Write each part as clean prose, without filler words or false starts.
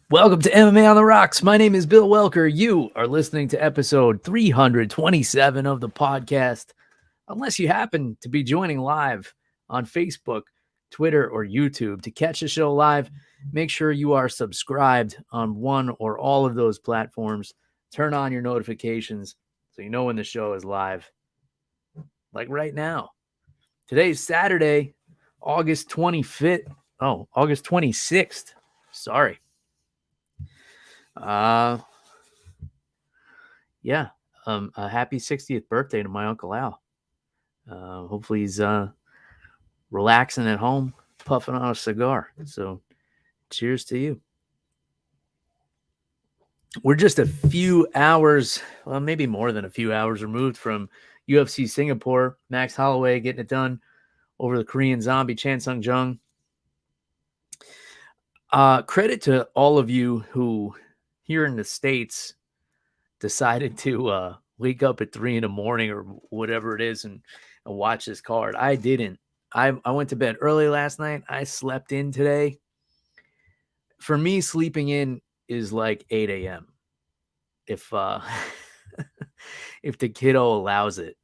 Welcome to MMA on the Rocks. My name is Bill Welker. You are listening to episode 327 of the podcast. Unless you happen to be joining live on Facebook, Twitter, or YouTube to catch the show live, make sure you are subscribed on one or all of those platforms. Turn on your notifications so you know when the show is live. Like right now. Today's Saturday, August 25th. Oh, August 26th. Sorry. A happy 60th birthday to my Uncle Al. Hopefully he's relaxing at home, puffing on a cigar. So cheers to you. We're just a few hours, well, maybe more than a few hours removed from UFC Singapore. Max Holloway getting it done over the Korean zombie, Chan Sung Jung. Credit to all of you who here in the States decided to wake up at 3 a.m. or whatever it is and watch this card. I didn't. I went to bed early last night. I slept in today. For me, sleeping in is like 8 a.m. if if the kiddo allows it.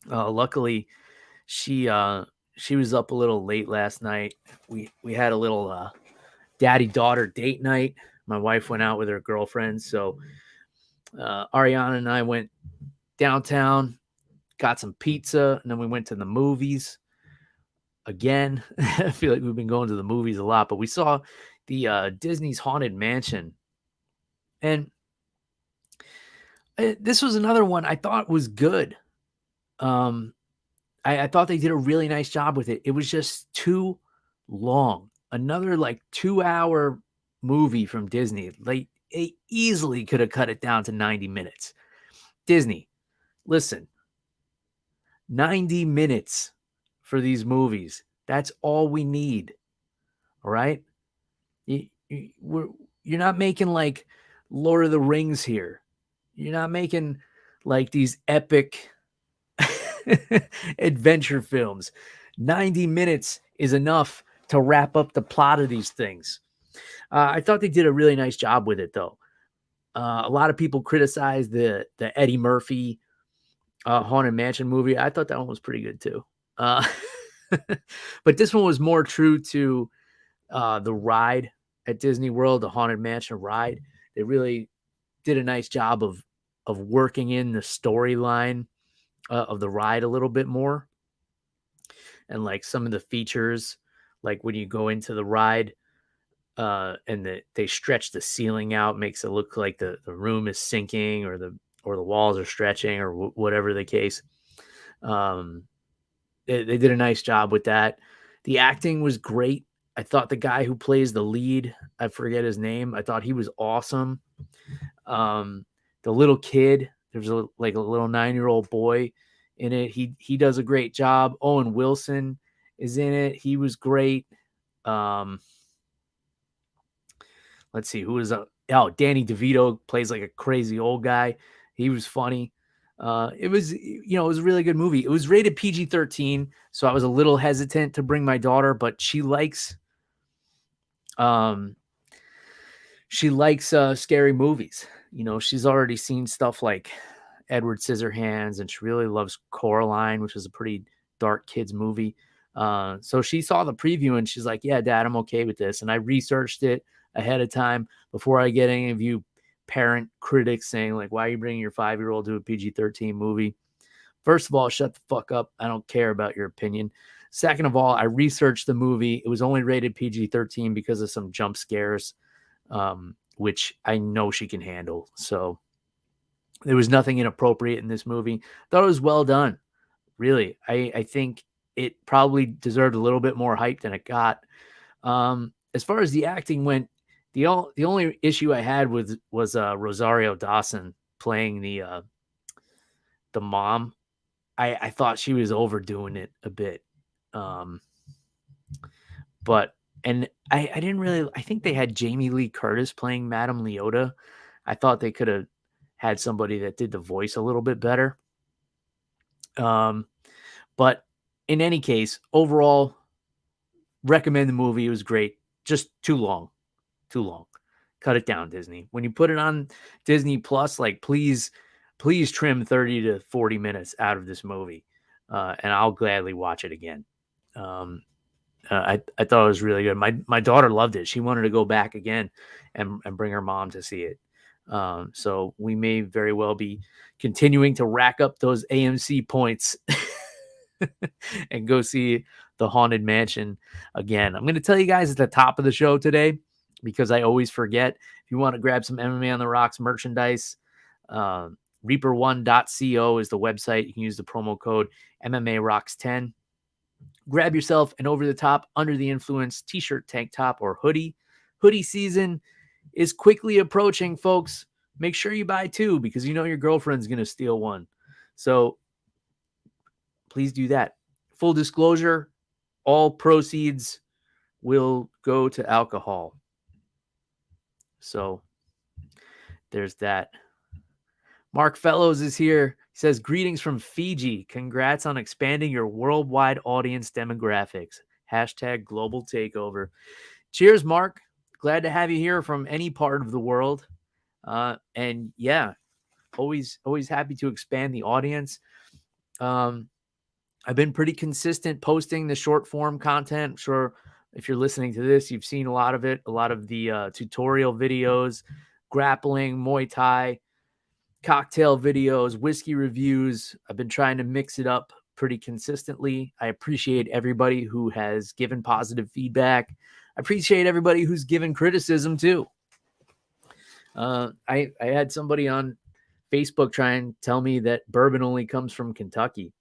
Luckily, she was up a little late last night. We had a little daddy-daughter date night. My wife went out with her girlfriend, so Ariana and I went downtown, got some pizza, and then we went to the movies again. I feel like we've been going to the movies a lot, but we saw the Disney's Haunted Mansion. And this was another one I thought was good. I thought they did a really nice job with it. It was just too long. Another like 2-hour movie from Disney. Like it easily could have cut it down to 90 minutes. Disney, listen, 90 minutes for these movies. That's all we need. All right? You're not making like Lord of the Rings here. You're not making like these epic adventure films. 90 minutes is enough to wrap up the plot of these things. I thought they did a really nice job with it, though. A lot of people criticized the Eddie Murphy Haunted Mansion movie. I thought that one was pretty good, too. But this one was more true to the ride at Disney World, the Haunted Mansion ride. They really did a nice job of working in the storyline of the ride a little bit more. And like some of the features, like when you go into the ride, and they stretch the ceiling out, makes it look like the room is sinking or the walls are stretching or whatever the case. They did a nice job with that. The acting was great. I thought the guy who plays the lead, I forget his name, I thought he was awesome. The little kid, there's a little 9-year-old boy in it. He does a great job. Owen Wilson is in it. He was great. Let's see, who was Danny DeVito plays like a crazy old guy. He was funny. It was a really good movie. It was rated PG-13, so I was a little hesitant to bring my daughter, but she likes scary movies. She's already seen stuff like Edward Scissorhands, and she really loves Coraline, which is a pretty dark kids movie. So she saw the preview and she's like, yeah, Dad, I'm okay with this. And I researched it ahead of time before I get any of you parent critics saying like, why are you bringing your 5-year-old to a PG-13 movie? First of all, shut the fuck up. I don't care about your opinion. Second of all, I researched the movie. It was only rated PG-13 because of some jump scares, which I know she can handle. So there was nothing inappropriate in this movie. Thought it was well done. Really. I think it probably deserved a little bit more hype than it got. As far as the acting went, the only issue I had was Rosario Dawson playing the mom. I thought she was overdoing it a bit. But I didn't really, I think they had Jamie Lee Curtis playing Madame Leota. I thought they could have had somebody that did the voice a little bit better. But in any case, overall, recommend the movie. It was great. Just too long. Cut it down, Disney. When you put it on Disney Plus, like please trim 30 to 40 minutes out of this movie, and I'll gladly watch it again. I thought it was really good. My daughter loved it. She wanted to go back again and bring her mom to see it. So we may very well be continuing to rack up those AMC points and go see the Haunted Mansion again. I'm going to tell you guys at the top of the show today, because I always forget. If you want to grab some MMA on the Rocks merchandise, reaper1.co is the website. You can use the promo code MMA Rocks 10. Grab yourself an over-the-top, under-the-influence t-shirt, tank top, or hoodie. Hoodie season is quickly approaching, folks. Make sure you buy two, because you know your girlfriend's going to steal one. So please do that. Full disclosure, all proceeds will go to alcohol. So there's that. Mark Fellows is here. He says, greetings from Fiji. Congrats on expanding your worldwide audience demographics. Hashtag global takeover. Cheers, Mark. Glad to have you here from any part of the world. And yeah, always happy to expand the audience. I've been pretty consistent posting the short form content. I'm sure if you're listening to this, you've seen a lot of it, a lot of the tutorial videos, grappling, Muay Thai, cocktail videos, whiskey reviews. I've been trying to mix it up pretty consistently. I appreciate everybody who has given positive feedback. I appreciate everybody who's given criticism too. I had somebody on Facebook try and tell me that bourbon only comes from Kentucky,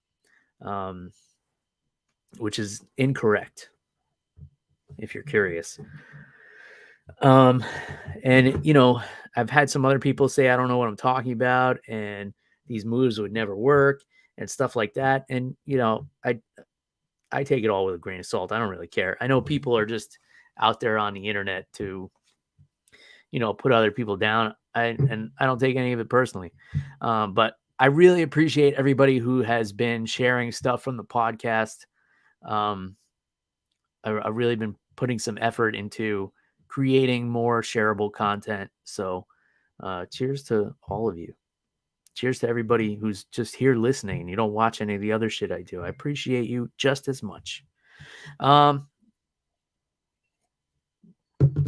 which is incorrect, if you're curious. And, you know, I've had some other people say, I don't know what I'm talking about, and these moves would never work and stuff like that. And, you know, I take it all with a grain of salt. I don't really care. I know people are just out there on the internet to, you know, put other people down. And I don't take any of it personally. But I really appreciate everybody who has been sharing stuff from the podcast. I've really been putting some effort into creating more shareable content. So cheers to all of you. Cheers to everybody who's just here listening. You don't watch any of the other shit I do. I appreciate you just as much.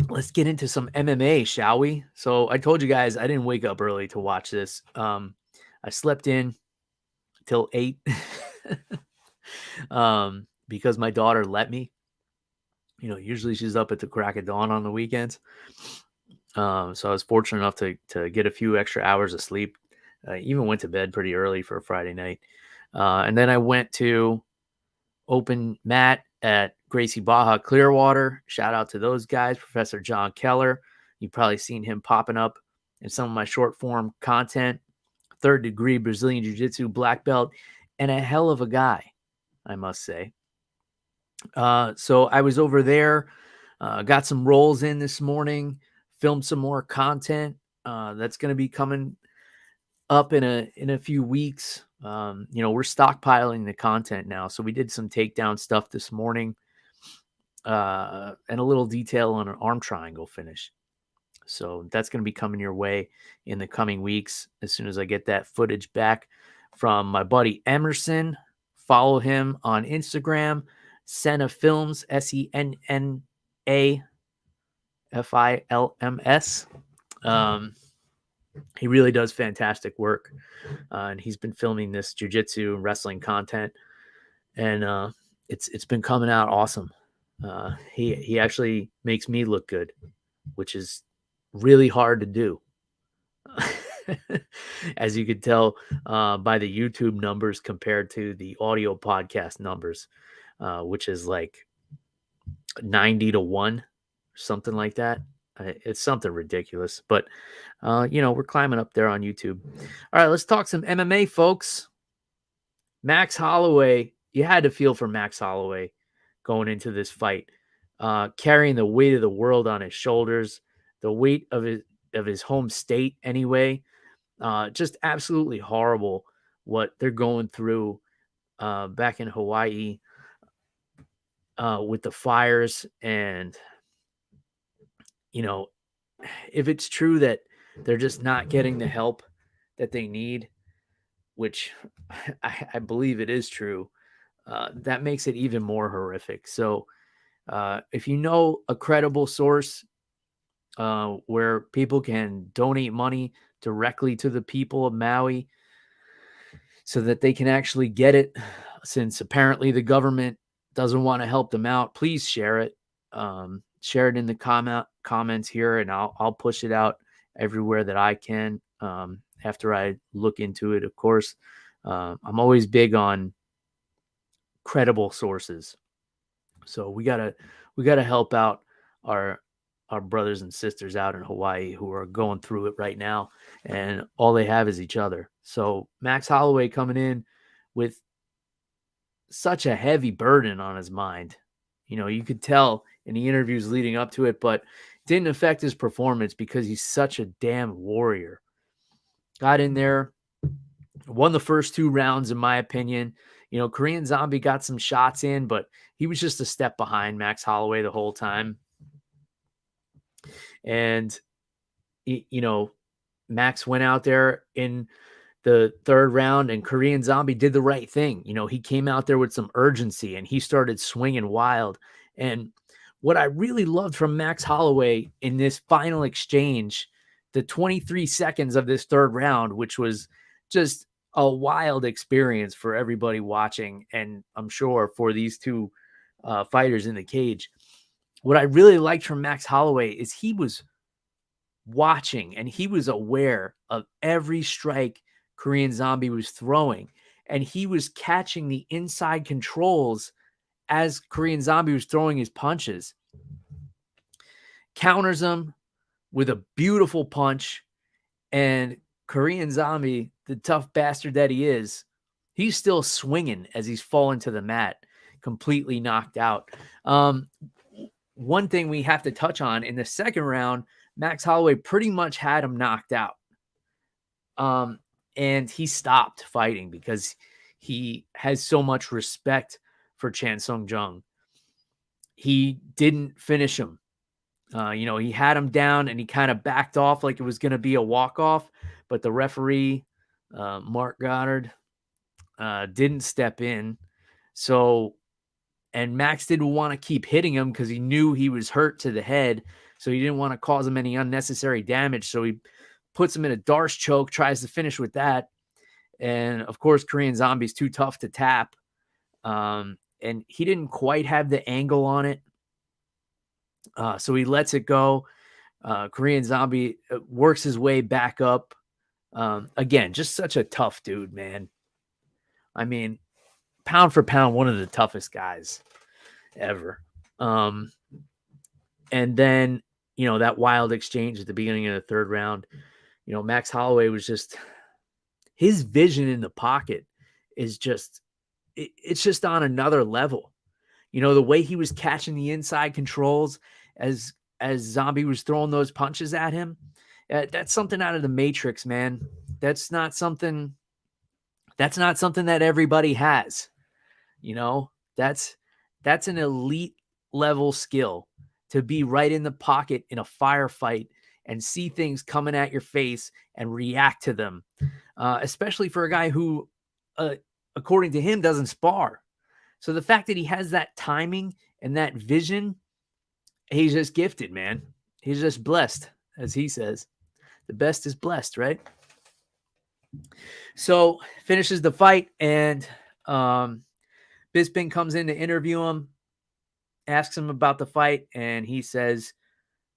Let's get into some MMA, shall we? So I told you guys I didn't wake up early to watch this. I slept in till 8 because my daughter let me. You know, usually she's up at the crack of dawn on the weekends. So I was fortunate enough to get a few extra hours of sleep. I even went to bed pretty early for a Friday night. And then I went to open mat at Gracie Baja Clearwater. Shout out to those guys, Professor John Keller. You've probably seen him popping up in some of my short form content. 3rd degree Brazilian Jiu-Jitsu black belt, and a hell of a guy, I must say. So I was over there, got some rolls in this morning, filmed some more content that's going to be coming up in a few weeks. You know, we're stockpiling the content now. So we did some takedown stuff this morning, and a little detail on an arm triangle finish. So that's going to be coming your way in the coming weeks as soon as I get that footage back from my buddy Emerson. Follow him on Instagram, Senna Films, SENNA FILMS. He really does fantastic work, and he's been filming this jiu-jitsu and wrestling content, and it's been coming out awesome. He actually makes me look good, which is really hard to do. As you could tell by the YouTube numbers compared to the audio podcast numbers, which is like 90-1, something like that. It's something ridiculous, but you know, we're climbing up there on YouTube. All right, let's talk some MMA, folks. Max Holloway, you had to feel for Max Holloway going into this fight, carrying the weight of the world on his shoulders, the weight of his home state anyway. Just absolutely horrible what they're going through back in Hawaii with the fires, and you know, if it's true that they're just not getting the help that they need, which I believe it is true, that makes it even more horrific. So if you know a credible source where people can donate money directly to the people of Maui so that they can actually get it, since apparently the government doesn't want to help them out, please share it. Share it in the comments here, and I'll push it out everywhere that I can after I look into it. Of course, I'm always big on credible sources, so we gotta help out our brothers and sisters out in Hawaii who are going through it right now, and all they have is each other. So Max Holloway coming in with such a heavy burden on his mind. You could tell in the interviews leading up to it, but it didn't affect his performance because he's such a damn warrior. Got in there, won the first 2 rounds, in my opinion. Korean Zombie got some shots in, but he was just a step behind Max Holloway the whole time. And, Max went out there in the 3rd round, and Korean Zombie did the right thing. He came out there with some urgency, and he started swinging wild. And what I really loved from Max Holloway in this final exchange, the 23 seconds of this 3rd round, which was just a wild experience for everybody watching, and I'm sure for these 2 fighters in the cage. What I really liked from Max Holloway is he was watching, and he was aware of every strike Korean Zombie was throwing, and he was catching the inside controls as Korean Zombie was throwing his punches. Counters him with a beautiful punch, and Korean Zombie, the tough bastard that he is, he's still swinging as he's falling to the mat, completely knocked out. One thing we have to touch on, in the 2nd round, Max Holloway pretty much had him knocked out. And he stopped fighting because he has so much respect for Chan Sung Jung. He didn't finish him. He had him down, and he kind of backed off like it was going to be a walk-off, but the referee, Mark Goddard, didn't step in. And Max didn't want to keep hitting him because he knew he was hurt to the head, so he didn't want to cause him any unnecessary damage. So he puts him in a Darce choke, tries to finish with that. And, of course, Korean Zombie's too tough to tap. And he didn't quite have the angle on it. So he lets it go. Korean Zombie works his way back up. Again, just such a tough dude, man. I mean, pound for pound, one of the toughest guys ever. And then, that wild exchange at the beginning of the 3rd round, Max Holloway was just, his vision in the pocket is just, it's just on another level. The way he was catching the inside controls as Zombie was throwing those punches at him, that's something out of the Matrix, man. That's not something that everybody has. That's an elite level skill, to be right in the pocket in a firefight and see things coming at your face and react to them, especially for a guy who, according to him, doesn't spar. So the fact that he has that timing and that vision, he's just gifted, man. He's just blessed, as he says. The best is blessed, right? So finishes the fight, and Bisping comes in to interview him, asks him about the fight, and he says,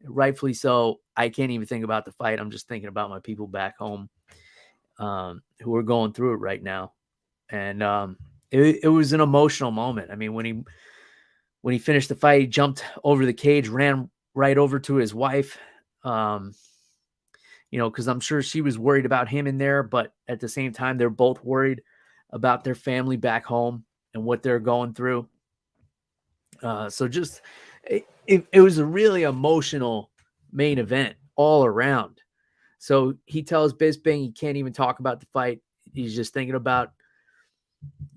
rightfully so, I can't even think about the fight. I'm just thinking about my people back home who are going through it right now. And it was an emotional moment. I mean, when he finished the fight, he jumped over the cage, ran right over to his wife, because I'm sure she was worried about him in there, but at the same time, they're both worried about their family back home and what they're going through. So just, it was a really emotional main event all around. So he tells Bisping he can't even talk about the fight. He's just thinking about,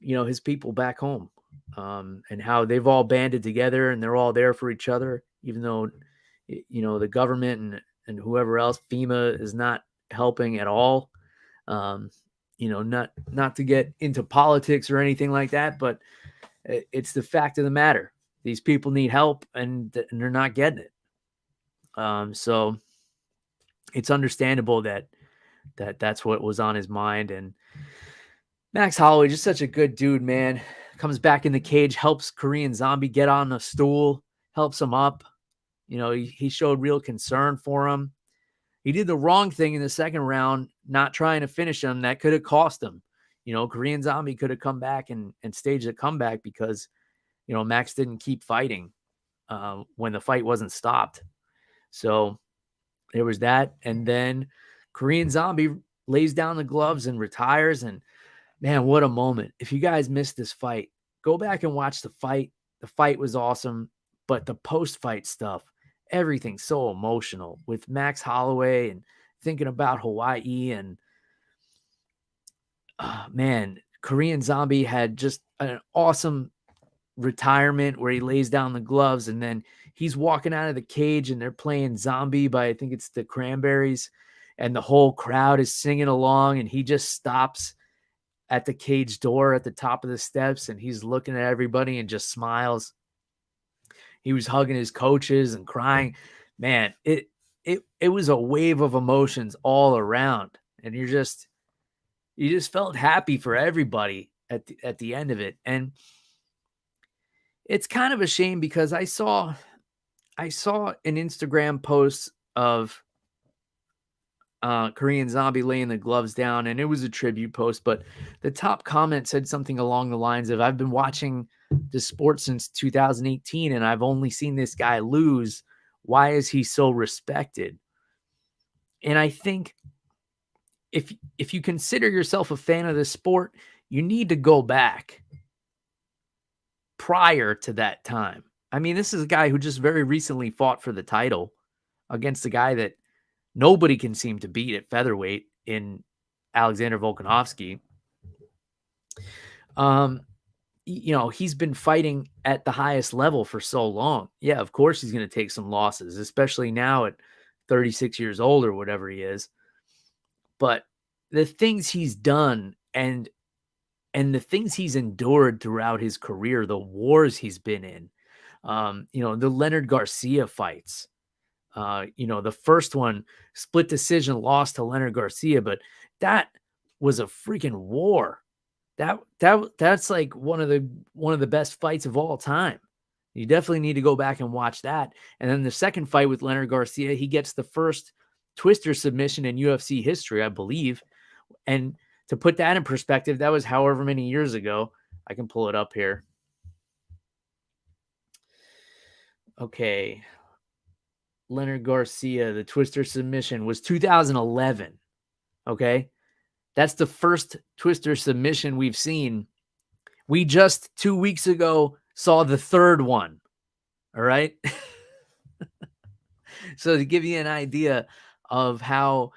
his people back home, and how they've all banded together and they're all there for each other, even though, the government whoever else. FEMA is not helping at all. Not to get into politics or anything like that, but it's the fact of the matter. These people need help and they're not getting it. So it's understandable that's what was on his mind. And Max Holloway, just such a good dude, man. Comes back in the cage, helps Korean Zombie get on the stool, helps him up. He showed real concern for him. He did the wrong thing in the second round, not trying to finish him. That could have cost him. Korean Zombie could have come back and staged a comeback because, Max didn't keep fighting when the fight wasn't stopped. So there was that. And then Korean Zombie lays down the gloves and retires. And man, what a moment. If you guys missed this fight, go back and watch the fight. The fight was awesome, but the post-fight stuff, everything's so emotional with Max Holloway and thinking about Hawaii. And man, Korean Zombie had just an awesome retirement where he lays down the gloves and then he's walking out of the cage and they're playing Zombie by, I think it's the Cranberries, and the whole crowd is singing along and he just stops at the cage door at the top of the steps and he's looking at everybody and just smiles. He was hugging his coaches and crying. Man, it was a wave of emotions all around. And you just felt happy for everybody at the end of it. And it's kind of a shame because I saw an Instagram post of Korean Zombie laying the gloves down, and it was a tribute post, but the top comment said something along the lines of, I've been watching this sport since 2018 and I've only seen this guy lose. Why is he so respected? And I think if you consider yourself a fan of this sport, you need to go back prior to that time. I mean, this is a guy who just very recently fought for the title against a guy that nobody can seem to beat at featherweight in Alexander Volkanovski. He's been fighting at the highest level for so long. Yeah, of course he's going to take some losses, especially now at 36 years old or whatever he is. But the things he's done and the things he's endured throughout his career, the wars he's been in, the Leonard Garcia fights, the first one, split decision, lost to Leonard Garcia, but that was a freaking war. That's like one of the best fights of all time. You definitely need to go back and watch that. And then the second fight with Leonard Garcia, he gets the first twister submission in UFC history, I believe. And to put that in perspective, that was however many years ago. I can pull it up here. Okay. Leonard Garcia, the twister submission was 2011. Okay. That's the first twister submission we've seen. We just 2 weeks ago saw the third one. All right. So to give you an idea of how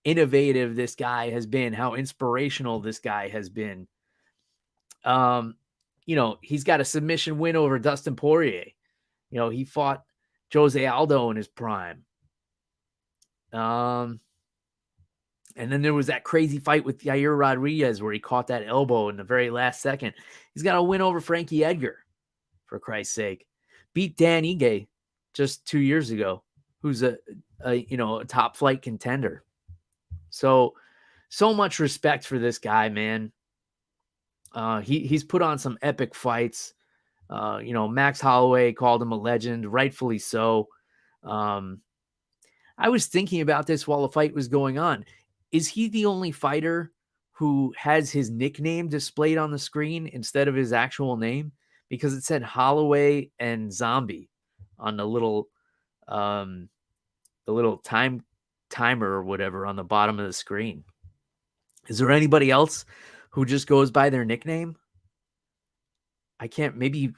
innovative this guy has been, how inspirational this guy has been. He's got a submission win over Dustin Poirier. He fought Jose Aldo in his prime. And then there was that crazy fight with Yair Rodriguez where he caught that elbow in the very last second. He's got a win over Frankie Edgar, for Christ's sake. Beat Dan Ige just 2 years ago, who's a top flight contender. So much respect for this guy, man. He's put on some epic fights. Max Holloway called him a legend, rightfully so. I was thinking about this while the fight was going on. Is he the only fighter who has his nickname displayed on the screen instead of his actual name? Because it said Holloway and Zombie on the little timer or whatever on the bottom of the screen. Is there anybody else who just goes by their nickname? I can't, maybe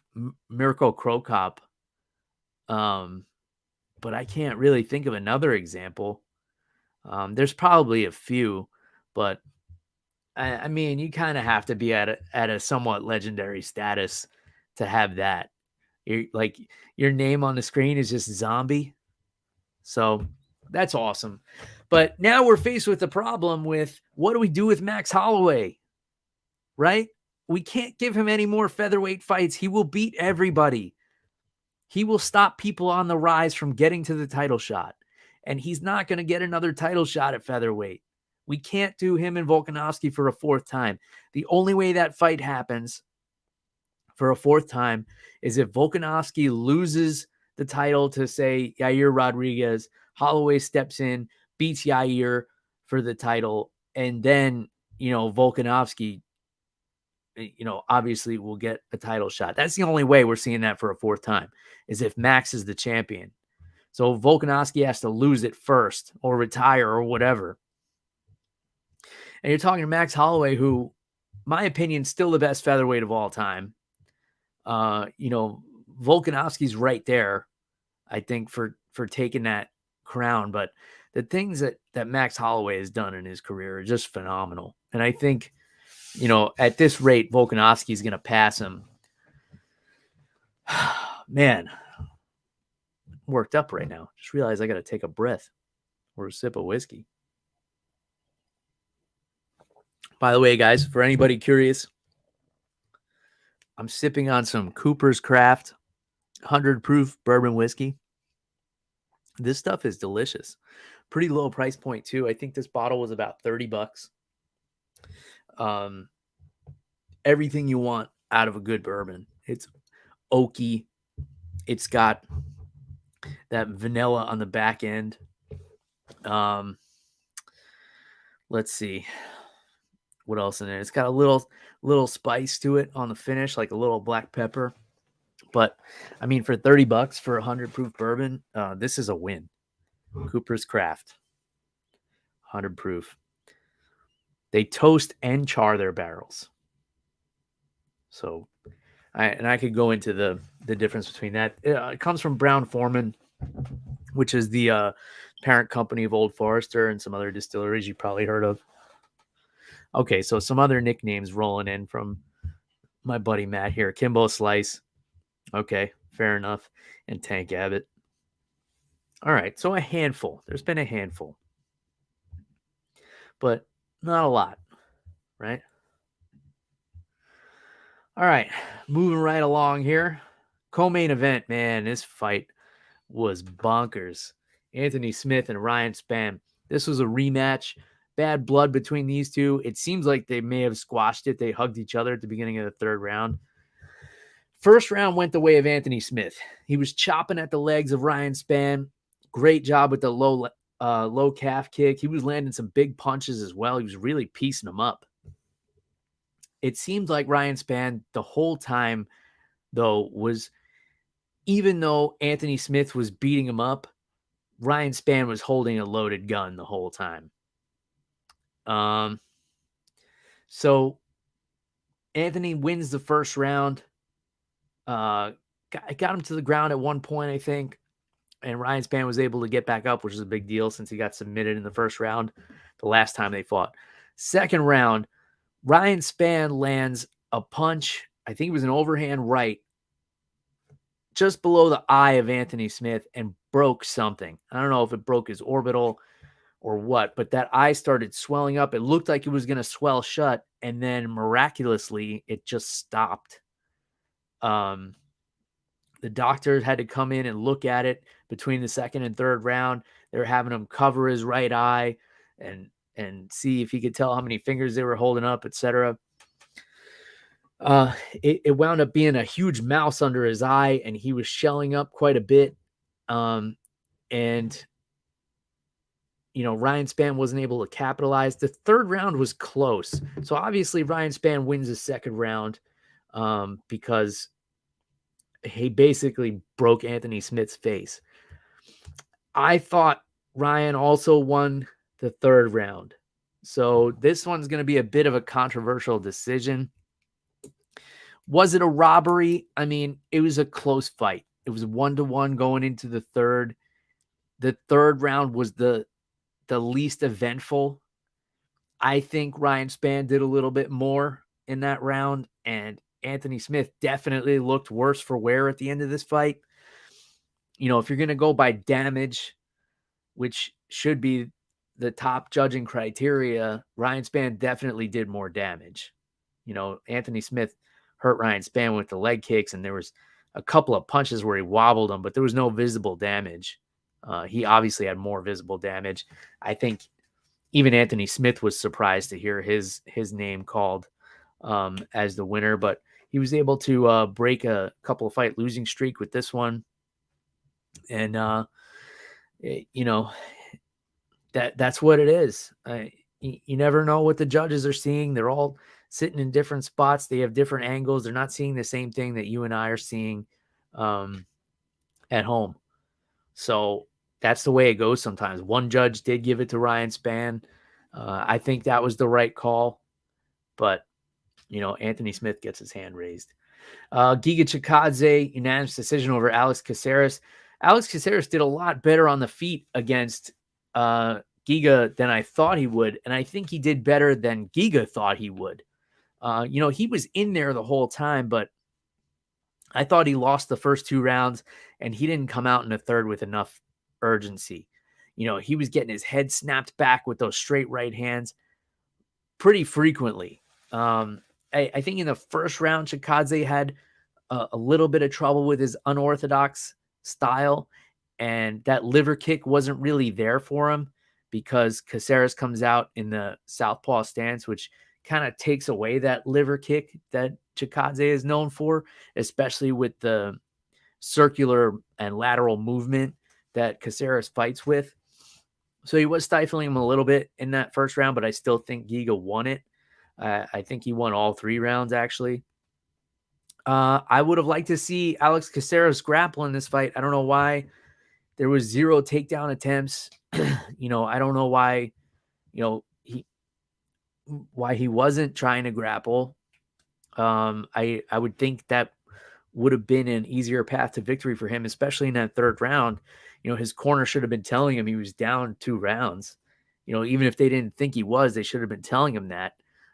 Mirko Krokop. But I can't really think of another example. There's probably a few, but I mean, you kind of have to be at a somewhat legendary status to have that. Your name on the screen is just Zombie. So That's awesome. But now we're faced with the problem with what do we do with Max Holloway, right? We can't give him any more featherweight fights. He will beat everybody. He will stop people on the rise from getting to the title shot. And he's not going to get another title shot at featherweight. We can't do him and Volkanovski for a fourth time. The only way that fight happens for a fourth time is if Volkanovski loses the title to, say, Yair Rodriguez, Holloway steps in, beats Yair for the title, and then, Volkanovski, obviously will get a title shot. That's the only way we're seeing that for a fourth time, is if Max is the champion. So Volkanovski has to lose it first or retire or whatever. And you're talking to Max Holloway, who, my opinion, still the best featherweight of all time. Volkanovski's right there, I think, for taking that crown. But the things that Max Holloway has done in his career are just phenomenal. And I think, at this rate, Volkanovski is going to pass him. Man, I'm worked up right now. Just realized I got to take a breath or a sip of whiskey. By the way, guys, for anybody curious, I'm sipping on some Cooper's Craft 100 proof bourbon whiskey. This stuff is delicious. Pretty low price point too. I think this bottle was about $30. Everything you want out of a good bourbon. It's oaky. It's got that vanilla on the back end. Let's see what else in there. It's got a little spice to it on the finish, like a little black pepper. But I mean, for $30 for 100 proof bourbon, this is a win. Cooper's Craft, 100 proof. They toast and char their barrels. So, I could go into the difference between that. It comes from Brown-Forman, which is the parent company of Old Forester and some other distilleries you probably heard of. Okay, so some other nicknames rolling in from my buddy Matt here. Kimbo Slice. Okay, fair enough. And Tank Abbott. All right, so a handful. There's been a handful. But not a lot, right? All right, moving right along here. Co-main event, man, this fight was bonkers. Anthony Smith and Ryan Spann. This was a rematch. Bad blood between these two. It seems like they may have squashed it. They hugged each other at the beginning of the third round. First round went the way of Anthony Smith. He was chopping at the legs of Ryan Spann. Great job with the low calf kick. He was landing some big punches as well. He was really piecing them up. It seemed like Ryan Spann the whole time, though, was, even though Anthony Smith was beating him up, Ryan Spann was holding a loaded gun the whole time. So Anthony wins the first round. Got him to the ground at one point, I think. And Ryan Spann was able to get back up, which is a big deal since he got submitted in the first round the last time they fought. Second round, Ryan Spann lands a punch. I think it was an overhand right just below the eye of Anthony Smith and broke something. I don't know if it broke his orbital or what, but that eye started swelling up. It looked like it was going to swell shut, and then miraculously it just stopped. The doctors had to come in and look at it between the second and third round. They were having him cover his right eye and see if he could tell how many fingers they were holding up, etc. It wound up being a huge mouse under his eye, and he was shelling up quite a bit. And Ryan Spann wasn't able to capitalize. The third round was close. So obviously Ryan Spann wins the second round because he basically broke Anthony Smith's face. I thought Ryan also won the third round. So this one's going to be a bit of a controversial decision. Was it a robbery? I mean, it was a close fight. It was 1-1 going into the third. The third round was the least eventful. I think Ryan Spann did a little bit more in that round, and Anthony Smith definitely looked worse for wear at the end of this fight. If you're going to go by damage, which should be the top judging criteria, Ryan Spann definitely did more damage. Anthony Smith hurt Ryan Spann with the leg kicks, and there was a couple of punches where he wobbled him, but there was no visible damage. He obviously had more visible damage. I think even Anthony Smith was surprised to hear his name called as the winner, but he was able to break a couple of fight losing streak with this one. And, that's what it is. You never know what the judges are seeing. They're all sitting in different spots. They have different angles. They're not seeing the same thing that you and I are seeing at home. So that's the way it goes sometimes. One judge did give it to Ryan Spann. I think that was the right call. But, Anthony Smith gets his hand raised. Giga Chikadze, unanimous decision over Alex Caceres. Alex Caceres did a lot better on the feet against Giga than I thought he would. And I think he did better than Giga thought he would. He was in there the whole time, but I thought he lost the first 2 rounds and he didn't come out in the third with enough urgency. He was getting his head snapped back with those straight right hands pretty frequently. I think in the first round, Chikadze had a little bit of trouble with his unorthodox style, and that liver kick wasn't really there for him because Caceres comes out in the southpaw stance, which kind of takes away that liver kick that Chikadze is known for, especially with the circular and lateral movement that Caceres fights with. So he was stifling him a little bit in that first round, but I still think Giga won it. I think he won all 3 rounds, actually. I would have liked to see Alex Caceres grapple in this fight. I don't know why there was 0 takedown attempts. I don't know why, why he wasn't trying to grapple. I would think that would have been an easier path to victory for him, especially in that third round. His corner should have been telling him he was down 2 rounds. Even if they didn't think he was, they should have been telling him that.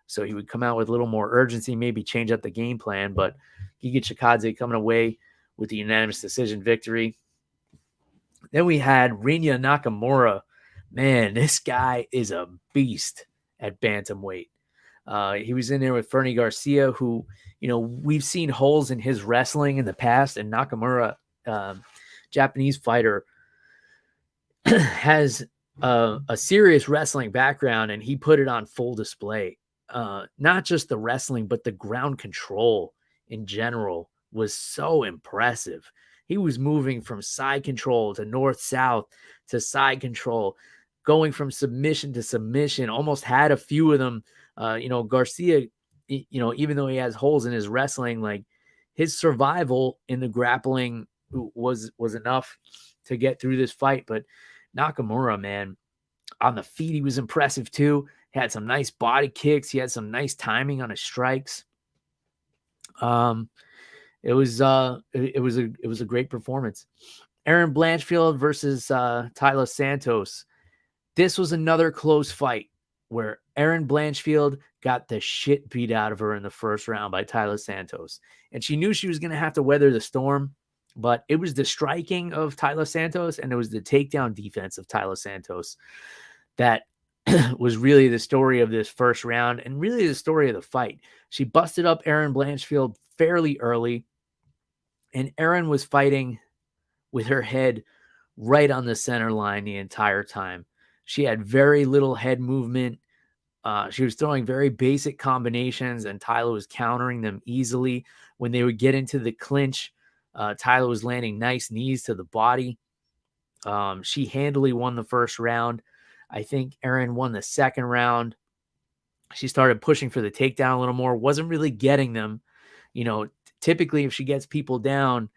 So he would come out with a little more urgency, maybe change up the game plan. But Giga Chikadze coming away with the unanimous decision victory. Then we had Rinya Nakamura. Man, this guy is a beast at bantamweight. He was in there with Fernie Garcia, who, we've seen holes in his wrestling in the past. And Nakamura, Japanese fighter, has a serious wrestling background, and he put it on full display. Not just the wrestling, but the ground control in general was so impressive. He was moving from side control to north-south to side control, going from submission to submission, almost had a few of them. Garcia, even though he has holes in his wrestling, like his survival in the grappling was enough to get through this fight. But Nakamura, man, on the feet, he was impressive too. He had some nice body kicks. He had some nice timing on his strikes. It was a great performance. Erin Blanchfield versus Taila Santos. This was another close fight where Erin Blanchfield got the shit beat out of her in the first round by Taila Santos. And she knew she was going to have to weather the storm, but it was the striking of Taila Santos and it was the takedown defense of Taila Santos that was really the story of this first round and really the story of the fight. She busted up Erin Blanchfield fairly early, and Erin was fighting with her head right on the center line the entire time. She had very little head movement. She was throwing very basic combinations, and Taila was countering them easily. When they would get into the clinch, Taila was landing nice knees to the body. She handily won the first round. I think Erin won the second round. She started pushing for the takedown a little more, wasn't really getting them. Typically if she gets people down,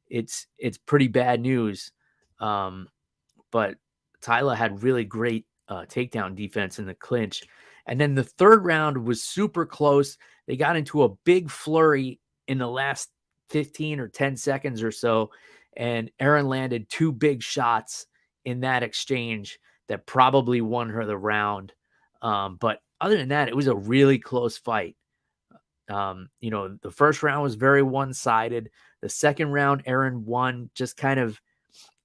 it's pretty bad news. But Taila had really great takedown defense in the clinch. And then the third round was super close. They got into a big flurry in the last 15 or 10 seconds or so. And Erin landed 2 big shots in that exchange that probably won her the round. But other than that, it was a really close fight. The first round was very one-sided. The second round, Erin won, just kind of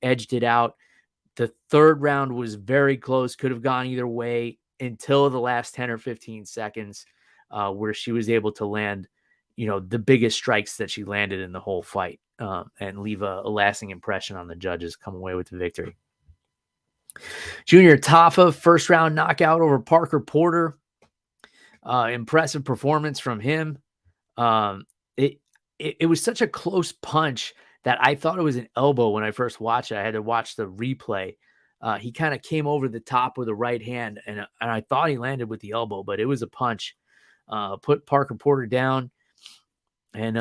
edged it out. The third round was very close, could have gone either way until the last 10 or 15 seconds, where she was able to land, the biggest strikes that she landed in the whole fight, and leave a lasting impression on the judges, come away with the victory. Junior Tafa, first round knockout over Parker Porter. Impressive performance from him. It was such a close punch that I thought it was an elbow when I first watched it. I had to watch the replay. He kind of came over the top with a right hand, and I thought he landed with the elbow, but it was a punch. Put Parker Porter down, and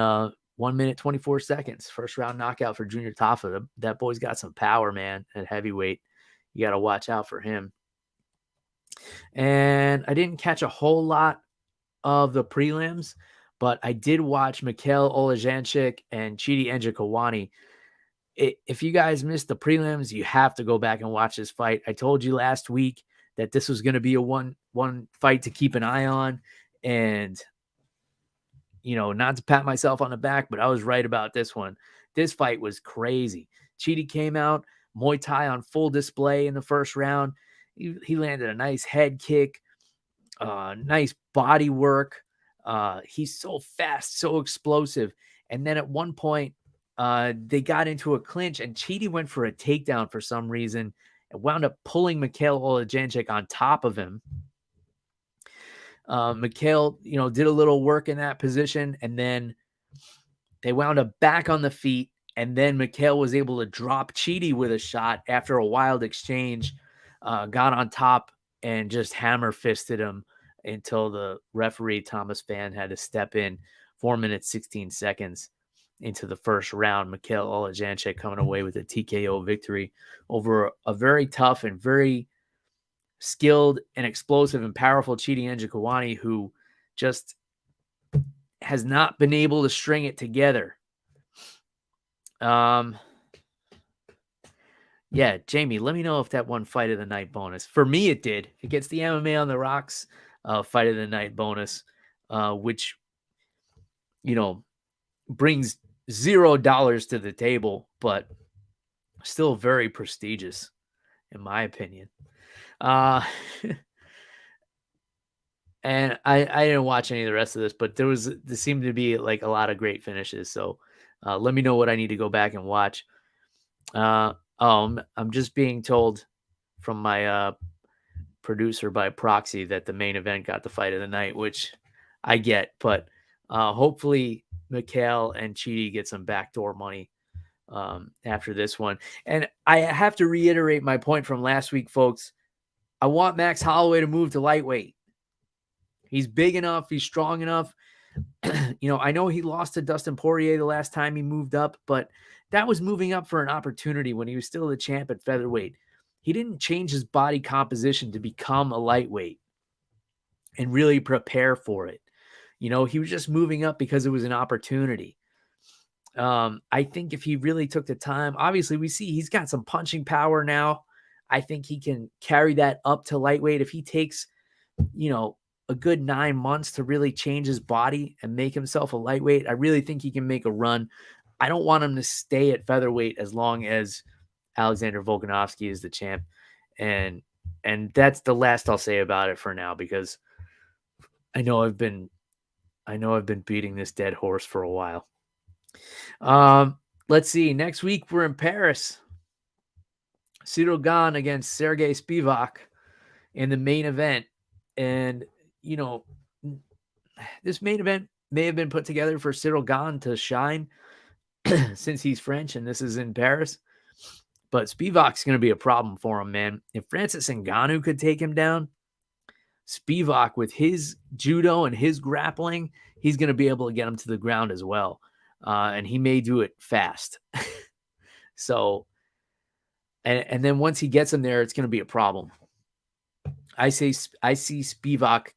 1 minute, 24 seconds. First round knockout for Junior Tafa. That boy's got some power, man, at heavyweight. You got to watch out for him. And I didn't catch a whole lot of the prelims, but I did watch Mikhail Oleksiejczuk and Chidi Njokuani. If you guys missed the prelims, you have to go back and watch this fight. I told you last week that this was going to be a one fight to keep an eye on, and not to pat myself on the back, but I was right about this one. This fight was crazy. Chidi came out, Muay Thai on full display in the first round. He landed a nice head kick, nice body work. He's so fast, so explosive. And then at one point, they got into a clinch, and Chidi went for a takedown for some reason and wound up pulling Mikhail Oleksiejczuk on top of him. Mikhail, did a little work in that position, and then they wound up back on the feet, and then Mikhail was able to drop Chidi with a shot after a wild exchange, got on top and just hammer fisted him until the referee, Thomas Spann, had to step in. 4 minutes, 16 seconds into the first round. Mikhail Oleksiejczuk coming away with a TKO victory over a very tough and very skilled and explosive and powerful Chidi Njokuani, who just has not been able to string it together. Yeah, Jamie, let me know if that won Fight of the Night bonus. For me, it did. It gets the MMA on the Rocks Fight of the Night bonus, which, brings $0 to the table, but still very prestigious, in my opinion. And I didn't watch any of the rest of this, but there seemed to be like a lot of great finishes. So let me know what I need to go back and watch. I'm just being told from my producer by proxy that the main event got the Fight of the Night, which I get, but hopefully Mikhail and Chidi get some backdoor money after this one. And I have to reiterate my point from last week, folks. I want Max Holloway to move to lightweight. He's big enough. He's strong enough. I know he lost to Dustin Poirier the last time he moved up, but that was moving up for an opportunity when he was still the champ at featherweight. He didn't change his body composition to become a lightweight and really prepare for it. He was just moving up because it was an opportunity. I think if he really took the time, obviously we see he's got some punching power now. I think he can carry that up to lightweight. If he takes, a good 9 months to really change his body and make himself a lightweight, I really think he can make a run. I don't want him to stay at featherweight as long as Alexander Volkanovski is the champ. And that's the last I'll say about it for now, because I know I've been beating this dead horse for a while. Let's see. Next week we're in Paris. Cyril Gane against Sergey Spivak in the main event. And, this main event may have been put together for Cyril Gane to shine since he's French and this is in Paris. But Spivak's going to be a problem for him, man. If Francis Ngannou could take him down, Spivak, with his judo and his grappling, he's going to be able to get him to the ground as well. And he may do it fast. So, and then once he gets him there, it's going to be a problem. I see Spivak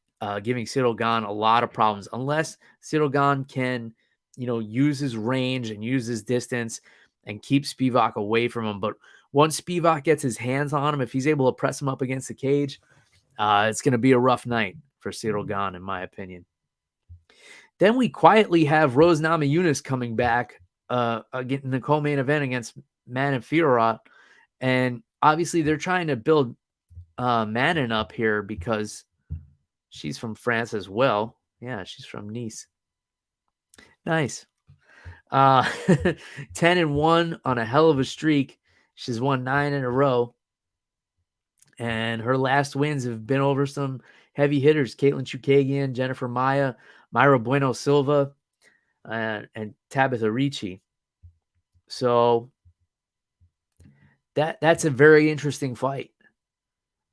giving Cyril Gane a lot of problems, unless Cyril Gane can, use his range and use his distance and keep Spivak away from him. But once Spivak gets his hands on him, if he's able to press him up against the cage, it's going to be a rough night for Cyril Gane, in my opinion. Then we quietly have Rose Namajunas coming back in the co-main event against Manon Fiorot. And obviously they're trying to build Manon up here because she's from France as well. Yeah, she's from Nice. Nice. 10-1 on a hell of a streak. She's won 9 in a row. And her last wins have been over some heavy hitters: Caitlin Chukagian, Jennifer Maia, Myra Bueno Silva, and Tabitha Ricci. So that's a very interesting fight.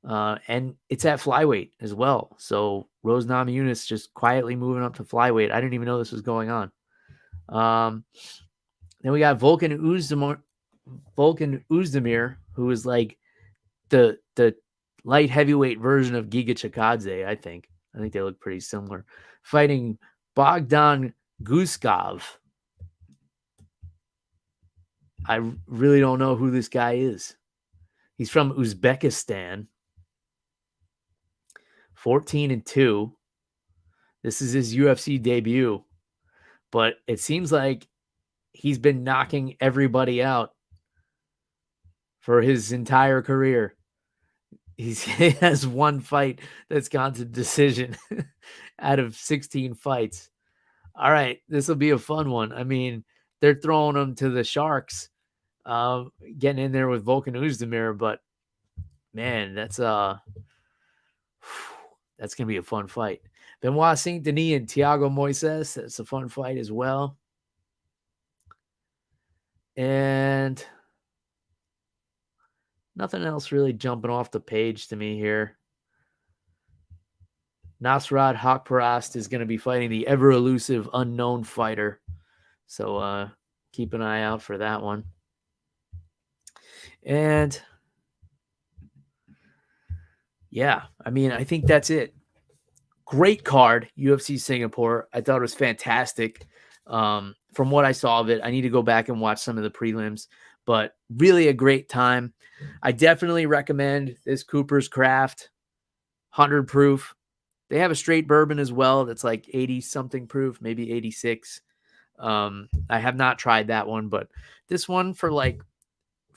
And it's at flyweight as well. So Rose Namajunas just quietly moving up to flyweight. I didn't even know this was going on. Then we got Volkan Oezdemir, who is like the light heavyweight version of Giga Chikadze, I think. I think they look pretty similar. Fighting Bogdan Guskov. I really don't know who this guy is. He's from Uzbekistan. 14-2. This is his UFC debut. But it seems like he's been knocking everybody out for his entire career. He has one fight that's gone to decision out of 16 fights. All right, this will be a fun one. I mean, they're throwing him to the Sharks, getting in there with Volkan Oezdemir, but man, that's gonna be a fun fight. Benoit Saint Denis and Thiago Moises, that's a fun fight as well. And nothing else really jumping off the page to me here. Nasrat Haqparast is going to be fighting the ever elusive unknown fighter. So keep an eye out for that one. And yeah, I mean, I think that's it. Great card, UFC Singapore. I thought it was fantastic. From what I saw of it, I need to go back and watch some of the prelims, but really a great time. I definitely recommend this Cooper's Craft 100 proof. They have a straight bourbon as well that's like 80 something proof, maybe 86. I have not tried that one, but this one for like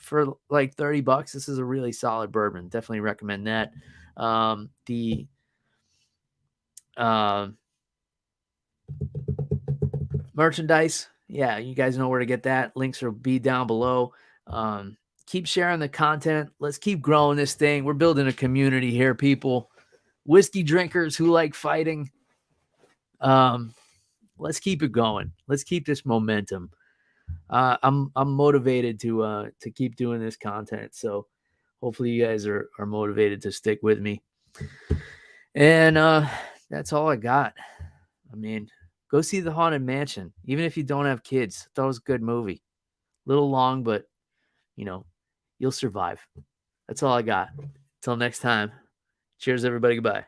$30, this is a really solid bourbon. Definitely recommend that. The merchandise, yeah, you guys know where to get that. Links will be down below. Keep sharing the content. Let's keep growing this thing. We're building a community here, people. Whiskey drinkers who like fighting. Let's keep it going. Let's keep this momentum. I'm motivated to keep doing this content. So hopefully you guys are motivated to stick with me. And that's all I got. I mean, go see The Haunted Mansion, even if you don't have kids. I thought it was a good movie. A little long, but you know, you'll survive. That's all I got. Until next time. Cheers, everybody. Goodbye.